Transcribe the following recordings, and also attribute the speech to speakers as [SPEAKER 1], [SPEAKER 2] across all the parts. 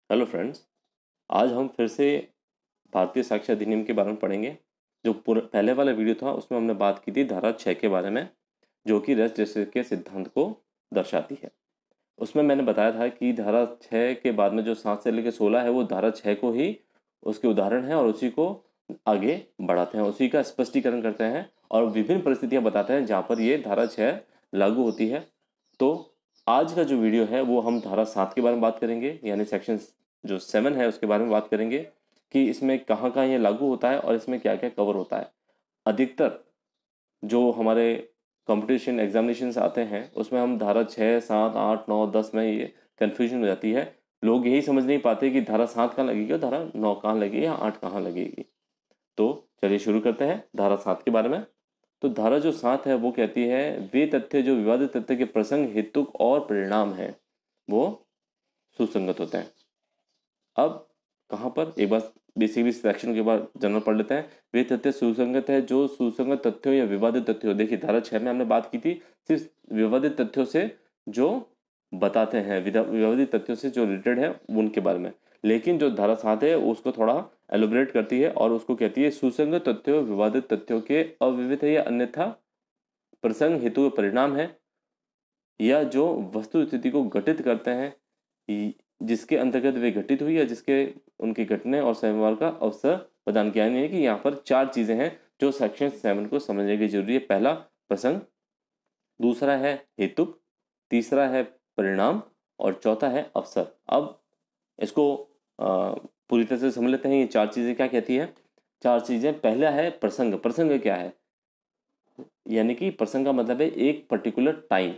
[SPEAKER 1] Hello friends, आज हम फिर से भारतीय साक्ष्य अधिनियम के बारे में पढ़ेंगे। जो पहले वाला वीडियो था उसमें हमने बात की थी धारा 6 के बारे में, जो कि रेस्ट जस्टिस के सिद्धांत को दर्शाती है। उसमें मैंने बताया था कि धारा 6 के बाद में जो 7 से लेकर 16 है वो धारा 6 को ही उसके उदाहरण है और उसी को आगे बढ़ाते हैं, उसी का स्पष्टीकरण करते हैं और विभिन्न परिस्थितियां बताते हैं जहाँ पर ये धारा 6 लागू होती है। तो आज का जो वीडियो है वो हम धारा 7 के बारे में बात करेंगे, यानी सेक्शन जो 7 है उसके बारे में बात करेंगे कि इसमें कहाँ कहाँ ये लागू होता है और इसमें क्या क्या कवर होता है। अधिकतर जो हमारे कंपटीशन एग्जामिनेशन आते हैं उसमें हम धारा 6, 7, 8, 9, 10 में ये कन्फ्यूजन हो जाती है। लोग यही समझ नहीं पाते कि धारा 7 कहाँ लगेगी और धारा 9 कहाँ लगेगी या 8 कहाँ लगेगी। तो चलिए शुरू करते हैं धारा 7 के बारे में। तो धारा जो 7 है वो कहती है वे तथ्य जो विवादित तथ्य के प्रसंग, हेतुक और परिणाम है वो सुसंगत होते हैं। अब कहाँ पर एक बार बेसिकली सेक्शन के बाद जनरल पढ़ लेते हैं। वे तथ्य सुसंगत है जो सुसंगत तथ्यों या विवादित तथ्यों, देखिए धारा 6 में हमने बात की थी सिर्फ विवादित तथ्यों से जो बताते हैं, विवादित तथ्यों से जो रिलेटेड है उनके बारे में। लेकिन जो धारा 7 है उसको थोड़ा एलोबरेट करती है और उसको कहती है सुसंगत तथ्यों विवादित तथ्यों के अविविध या अन्यथा प्रसंग, हेतु, परिणाम है या जो वस्तु स्थिति को घटित करते हैं जिसके अंतर्गत वे घटित हुई या जिसके उनके घटने और व्यवहार का अवसर प्रदान किया। नहीं है कि यहाँ पर 4 चीजें हैं जो सेक्शन 7 को समझने की जरूरी है। पहला प्रसंग, दूसरा है हेतुक, तीसरा है परिणाम और चौथा है अवसर। अब इसको पूरी तरह से समझ लेते हैं। ये 4 चीजें क्या कहती है। 4 चीजें, पहला है प्रसंग। प्रसंग क्या है, यानी कि प्रसंग का मतलब है एक पर्टिकुलर टाइम।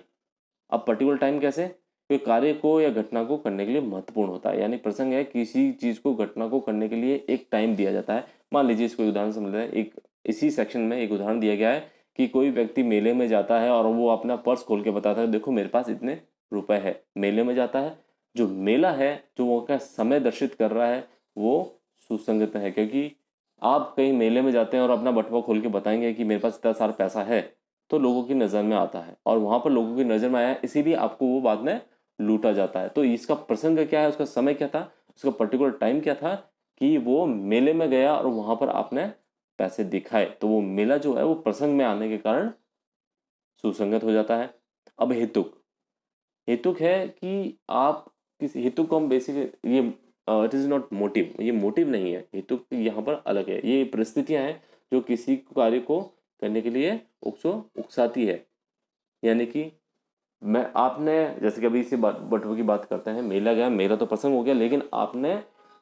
[SPEAKER 1] अब पर्टिकुलर टाइम कैसे, कोई कार्य को या घटना को करने के लिए महत्वपूर्ण होता है। यानी प्रसंग है किसी चीज को, घटना को करने के लिए एक टाइम दिया जाता है। मान लीजिए इसको उदाहरण समझ लें। एक इसी सेक्शन में एक उदाहरण दिया गया है कि कोई व्यक्ति मेले में जाता है और वो अपना पर्स खोल के बताता है देखो मेरे पास इतने रुपए है। मेले में जाता है, जो मेला है जो वो का समय दर्शित कर रहा है वो सुसंगत है, क्योंकि आप कहीं मेले में जाते हैं और अपना बटुआ खोल के बताएंगे कि मेरे पास इतना सारा पैसा है तो लोगों की नज़र में आता है और वहां पर लोगों की नज़र में आया, इसीलिए आपको वो बाद में लूटा जाता है। तो इसका प्रसंग क्या है, उसका समय क्या था, उसका पर्टिकुलर टाइम क्या था कि वो मेले में गया और वहां पर आपने पैसे दिखाए। तो वो मेला जो है वो प्रसंग में आने के कारण सुसंगत हो जाता है। अब हेतुक, हेतुक है कि आप किसी हेतुक को हम बेसिकली ये इट इज नॉट मोटिव, ये मोटिव नहीं है। हेतुक यहाँ पर अलग है, ये परिस्थितियां हैं जो किसी कार्य को करने के लिए उकसाती है। यानी कि मैं आपने जैसे कि अभी इसी बटुए की बात करते हैं, मेला गया, मेरा तो प्रसंग हो गया, लेकिन आपने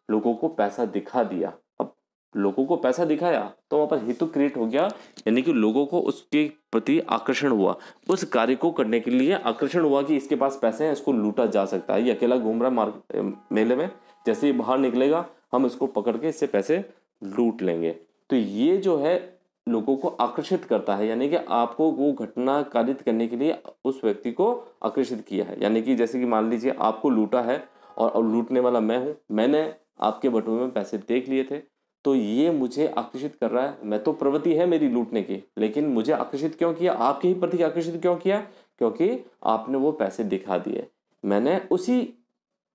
[SPEAKER 1] लोगों को पैसा दिखा दिया। अब लोगों को पैसा दिखाया तो वहां पर हेतु क्रिएट हो गया, यानी कि लोगों को उसके प्रति आकर्षण हुआ, उस कार्य को करने के लिए आकर्षण हुआ कि इसके पास पैसे हैं, इसको लूटा जा सकता है। ये अकेला घूम रहा मेले में, जैसे ही बाहर निकलेगा हम इसको पकड़ के इससे पैसे लूट लेंगे। तो ये जो है लोगों को आकर्षित करता है, यानी कि आपको वो घटना कारित करने के लिए उस व्यक्ति को आकर्षित किया है। यानी कि जैसे कि मान लीजिए आपको लूटा है और लूटने वाला मैं हूं, मैंने आपके बटुए में पैसे देख लिए थे, तो ये मुझे आकर्षित कर रहा है। मैं तो प्रवृत्ति है मेरी लूटने की, लेकिन मुझे आकर्षित क्यों किया, आपके ही प्रति आकर्षित क्यों किया, क्योंकि आपने वो पैसे दिखा दिए। मैंने उसी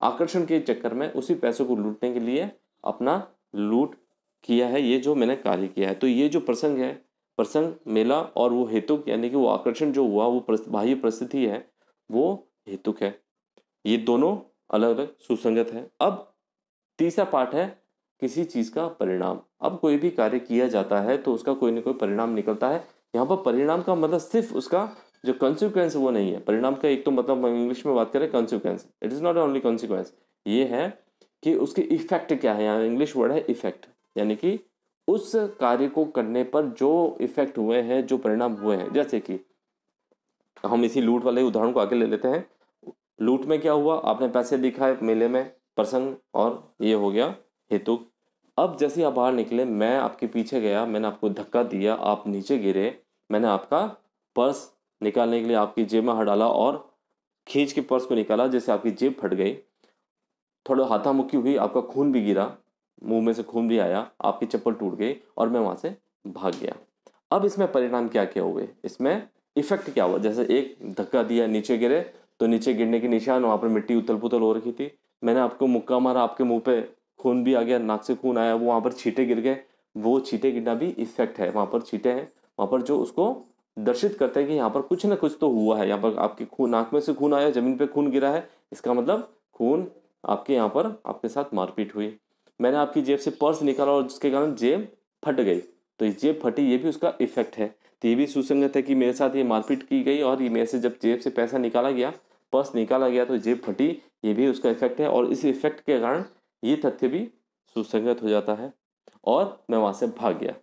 [SPEAKER 1] आकर्षण के चक्कर में उसी पैसों को लूटने के लिए अपना लूट किया है, ये जो मैंने कार्य किया है। तो ये जो प्रसंग है, प्रसंग, मेला और वो हेतुक, यानी कि वो आकर्षण जो हुआ वो बाह्य परिस्थिति है, वो हेतुक है। ये दोनों अलग अलग सुसंगत है। अब तीसरा पार्ट है किसी चीज का परिणाम। अब कोई भी कार्य किया जाता है तो उसका कोई ना कोई परिणाम निकलता है। यहाँ पर परिणाम का मतलब सिर्फ उसका जो कॉन्सिक्वेंस वो नहीं है। परिणाम का एक तो मतलब इंग्लिश में बात करें consequence, it is not only consequence, ये है कि उसके इफेक्ट क्या है। यहाँ इंग्लिश वर्ड है इफेक्ट, यानी कि उस कार्य को करने पर जो इफेक्ट हुए हैं, जो परिणाम हुए हैं। जैसे कि हम इसी लूट वाले उदाहरण को आगे ले लेते हैं। लूट में क्या हुआ, आपने पैसे दिखाए मेले में, प्रसंग, और ये हो गया हेतुक। अब जैसे आप बाहर निकले, मैं आपके पीछे गया, मैंने आपको धक्का दिया, आप नीचे गिरे, मैंने आपका पर्स निकालने के लिए आपकी जेब में हाथ डाला और खींच के पर्स को निकाला, जैसे आपकी जेब फट गई, थोड़ा हाथामुक्की हुई, आपका खून भी गिरा, मुंह में से खून भी आया, आपकी चप्पल टूट गई और मैं वहां से भाग गया। अब इसमें परिणाम क्या क्या हुए, इसमें इफेक्ट क्या हुआ। जैसे एक धक्का दिया, नीचे गिरे, तो नीचे गिरने के निशान, वहां पर मिट्टी उथल पुथल हो रखी थी, मैंने आपको मुक्का मारा, आपके मुंह पे खून भी आ गया, नाक से खून आया, वो वहाँ पर छींटे गिर गए, वो छींटे गिरना भी इफेक्ट है। वहाँ पर छींटे हैं, वहाँ पर जो उसको दर्शित करते हैं कि यहाँ पर कुछ ना कुछ तो हुआ है। यहाँ पर आपके खून, नाक में से खून आया, जमीन पे खून गिरा है, इसका मतलब खून, आपके यहाँ पर आपके साथ मारपीट हुई। मैंने आपकी जेब से पर्स निकाला और जिसके कारण जेब फट गई, तो ये जेब फटी, ये भी उसका इफेक्ट है। तो ये भी सुसंगत है कि मेरे साथ ये मारपीट की गई और ये मेरे से जब जेब से पैसा निकाला गया, पर्स निकाला गया, तो जेब फटी, ये भी उसका इफेक्ट है। और इस इफेक्ट के कारण ये तथ्य भी सुसंगत हो जाता है और मैं वहाँ से भाग गया।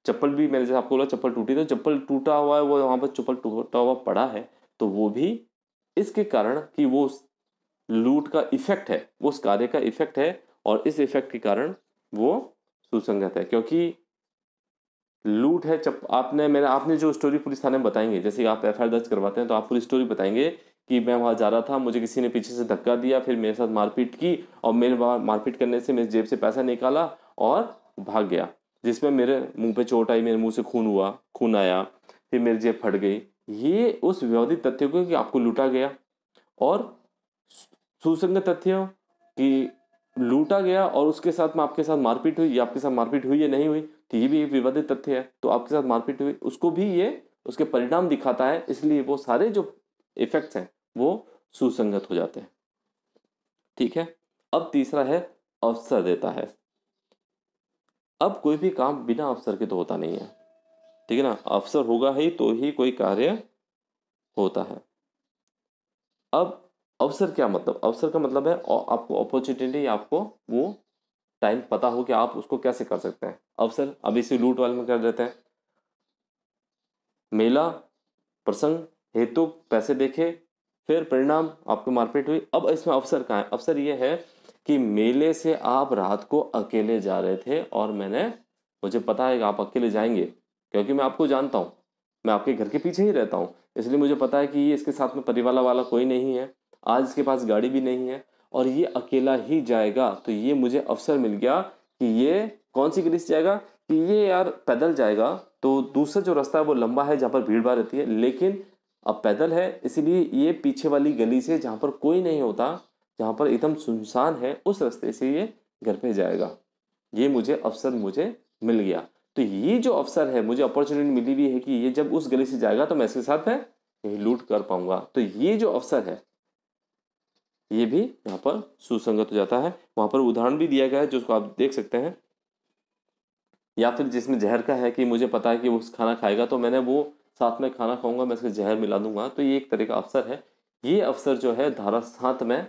[SPEAKER 1] चप्पल भी, मैंने जैसे आपको बोला चप्पल टूटी, तो चप्पल टूटा हुआ है, वो वहाँ पर चप्पल टूटा हुआ पड़ा है, तो वो भी इसके कारण कि वो लूट का इफेक्ट है, वो उस कार्य का इफेक्ट है, और इस इफेक्ट के कारण वो सुसंगत है। क्योंकि लूट है, आपने जो स्टोरी पुलिस थाने में बताएंगे, जैसे आप एफआईआर दर्ज करवाते हैं तो आप पूरी स्टोरी बताएंगे कि मैं वहाँ जा रहा था, मुझे किसी ने पीछे से धक्का दिया, फिर मेरे साथ मारपीट की, और मेरे वहाँ मारपीट करने से मेरी जेब से पैसा निकाला और भाग गया, जिसमें मेरे मुंह पे चोट आई, मेरे मुंह से खून आया, फिर मेरी जेब फट गई। ये उस विवादित तथ्य को कि आपको लूटा गया, और सुसंगत तथ्य कि लूटा गया और उसके साथ में आपके साथ मारपीट हुई, या आपके साथ मारपीट हुई या नहीं हुई, तो ये भी एक विवादित तथ्य है। तो आपके साथ मारपीट हुई, उसको भी ये उसके परिणाम दिखाता है, इसलिए वो सारे जो इफेक्ट्स हैं वो सुसंगत हो जाते हैं। ठीक है, अब तीसरा है अवसर देता है। अब कोई भी काम बिना अवसर के तो होता नहीं है, ठीक है ना, अवसर होगा ही तो ही कोई कार्य होता है। अब अवसर क्या मतलब, अवसर का मतलब है आपको अपॉर्चुनिटी, आपको वो टाइम पता हो कि आप उसको कैसे कर सकते हैं। अवसर अब इसी लूट वाले में कर देते हैं, मेला प्रसंग हेतु पैसे देखे, फिर परिणाम आपको मारपीट हुई। अब इसमें अवसर कहाँ है, अवसर ये है कि मेले से आप रात को अकेले जा रहे थे, और मुझे पता है कि आप अकेले जाएंगे, क्योंकि मैं आपको जानता हूँ, मैं आपके घर के पीछे ही रहता हूँ, इसलिए मुझे पता है कि ये इसके साथ में परिवार वाला कोई नहीं है, आज इसके पास गाड़ी भी नहीं है, और ये अकेला ही जाएगा। तो ये मुझे अवसर मिल गया कि ये कौन सी गली से जाएगा, कि ये यार पैदल जाएगा, तो दूसरा जो रास्ता है वो लंबा है, जहाँ पर भीड़ भाड़ रहती है, लेकिन अब पैदल है, इसलिए ये पीछे वाली गली से, जहाँ पर कोई नहीं होता, जहाँ पर एकदम सुनसान है, उस रास्ते से ये घर पे जाएगा। ये मुझे अवसर मिल गया। तो ये जो अवसर है, मुझे अपॉर्चुनिटी मिली हुई है कि ये जब उस गली से जाएगा तो मैं इसके साथ में यही लूट कर पाऊंगा। तो ये जो अवसर है, ये भी यहाँ पर सुसंगत हो जाता है। वहां पर उदाहरण भी दिया गया है, जिसको आप देख सकते हैं। या फिर जिसमें जहर का है कि मुझे पता है कि वो खाना खाएगा, तो मैंने वो साथ में खाना खाऊंगा, मैं इसके जहर मिला दूंगा, तो ये एक तरह का अवसर है। ये अवसर जो है धारा 7 में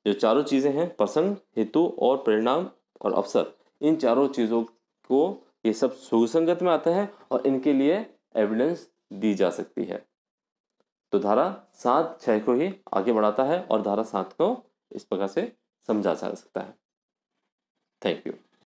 [SPEAKER 1] जो चारों चीजें हैं, प्रसंग, हेतु और परिणाम और अवसर, इन चारों चीजों को ये सब सुसंगत में आते हैं और इनके लिए एविडेंस दी जा सकती है। तो धारा 7 6 को ही आगे बढ़ाता है और धारा 7 को इस प्रकार से समझा जा सकता है। Thank you.